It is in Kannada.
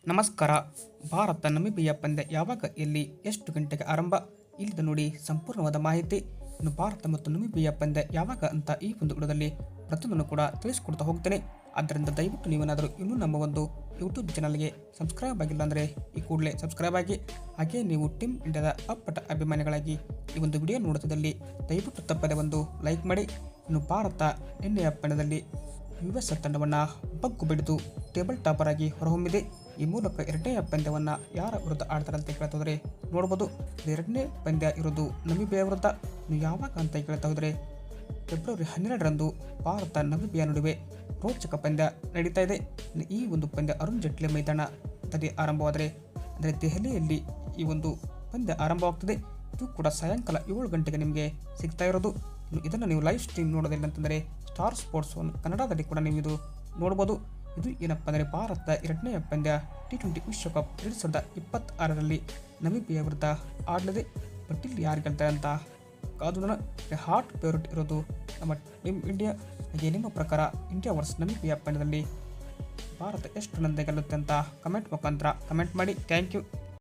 ನಮಸ್ಕಾರ. ಭಾರತ ನಮಿಬಿಯಾ ಪಂದ್ಯ ಯಾವಾಗ, ಎಲ್ಲಿ, ಎಷ್ಟು ಗಂಟೆಗೆ ಆರಂಭ, ಇಲ್ಲಿದೆ ನೋಡಿ ಸಂಪೂರ್ಣವಾದ ಮಾಹಿತಿ. ಇನ್ನು ಭಾರತ ಮತ್ತು ನಮಿಬಿಯಾ ಪಂದ್ಯ ಯಾವಾಗ ಅಂತ ಈ ಒಂದು ವಿಡಿಯೋದಲ್ಲಿ ಪ್ರತಿಯೊಂದನ್ನು ಕೂಡ ತಿಳಿಸ್ಕೊಡ್ತಾ ಹೋಗ್ತೇನೆ. ಆದ್ದರಿಂದ ದಯವಿಟ್ಟು ನೀವೇನಾದರೂ ಇನ್ನೂ ನಮ್ಮ ಒಂದು ಯೂಟ್ಯೂಬ್ ಚಾನಲ್ಗೆ ಸಬ್ಸ್ಕ್ರೈಬ್ ಆಗಿಲ್ಲ ಅಂದರೆ ಈ ಕೂಡಲೇ ಸಬ್ಸ್ಕ್ರೈಬ್ ಆಗಿ. ಹಾಗೆ ನೀವು ಟೀಮ್ ಇಂಡಿಯಾದ ಅಪ್ಪಟ ಅಭಿಮಾನಿಗಳಾಗಿ ಈ ಒಂದು ವಿಡಿಯೋ ನೋಡುತ್ತಿದ್ದಲ್ಲಿ ದಯವಿಟ್ಟು ತಪ್ಪದೆ ಒಂದು ಲೈಕ್ ಮಾಡಿ. ಇನ್ನು ಭಾರತ ನಿನ್ನೆಯ ಪಂದ್ಯದಲ್ಲಿ US ತಂಡವನ್ನು ಬಗ್ಗು ಬಿಡಿದು ಟೇಬಲ್ ಟಾಪರ್ ಆಗಿ ಹೊರಹೊಮ್ಮಿದೆ. ಈ ಮೂಲಕ ಎರಡನೇ ಪಂದ್ಯವನ್ನು ಯಾರ ವಿರುದ್ಧ ಆಡ್ತಾರೆ ಅಂತ ಕೇಳ್ತಾ ಹೋದರೆ ನೋಡ್ಬೋದು. ಎರಡನೇ ಪಂದ್ಯ ಇರೋದು ನಮಿಬಿಯಾ ವಿರುದ್ಧ. ಇನ್ನು ಯಾವಾಗ ಅಂತ ಕೇಳ್ತಾ ಹೋದರೆ ಫೆಬ್ರವರಿ 12ರಂದು ಭಾರತ ನಮಿಬಿಯಾ ನಡುವೆ ರೋಚಕ ಪಂದ್ಯ ನಡೀತಾ ಇದೆ. ಈ ಒಂದು ಪಂದ್ಯ ಅರುಣ್ ಜೇಟ್ಲಿ ಮೈದಾನದಲ್ಲಿ ಆರಂಭವಾದರೆ, ಅಂದರೆ ದೆಹಲಿಯಲ್ಲಿ ಈ ಒಂದು ಪಂದ್ಯ ಆರಂಭವಾಗ್ತದೆ. ಇದು ಕೂಡ ಸಾಯಂಕಾಲ 7 ಗಂಟೆಗೆ ನಿಮಗೆ ಸಿಗ್ತಾ ಇರೋದು. ಇದನ್ನು ನೀವು ಲೈವ್ ಸ್ಟ್ರೀಮ್ ನೋಡೋದಿಲ್ಲ ಅಂತಂದರೆ ಸ್ಟಾರ್ ಸ್ಪೋರ್ಟ್ಸ್ ಕನ್ನಡದಲ್ಲಿ ಕೂಡ ನೀವು ಇದು ನೋಡ್ಬೋದು. ಇದು ಏನಪ್ಪ ಅಂದರೆ ಭಾರತ ಎರಡನೇ ಪಂದ್ಯ T20 ವಿಶ್ವಕಪ್ 2026ರಲ್ಲಿ ನಮಿಬಿಯಾ ವಿರುದ್ಧ ಆಡಲಿದೆ. ಬಟ್ ಇಲ್ಲಿ ಯಾರು ಗೆಲ್ತಾರೆ ಅಂತ ಕಾದು ಹಾಟ್ ಫೇವರಿಟ್ ಇರೋದು ನಮ್ಮ ಟೀಮ್ ಇಂಡಿಯಾ. ಹಾಗೆ ನಿಮ್ಮ ಪ್ರಕಾರ ಇಂಡಿಯಾ ವರ್ಸ್ ನಮಿಬಿಯಾ ಪಂದ್ಯದಲ್ಲಿ ಭಾರತ ಎಷ್ಟು ರನ್ ಗೆಲ್ಲುತ್ತೆ ಅಂತ ಕಮೆಂಟ್ ಮುಖಾಂತರ ಕಮೆಂಟ್ ಮಾಡಿ. Thank you.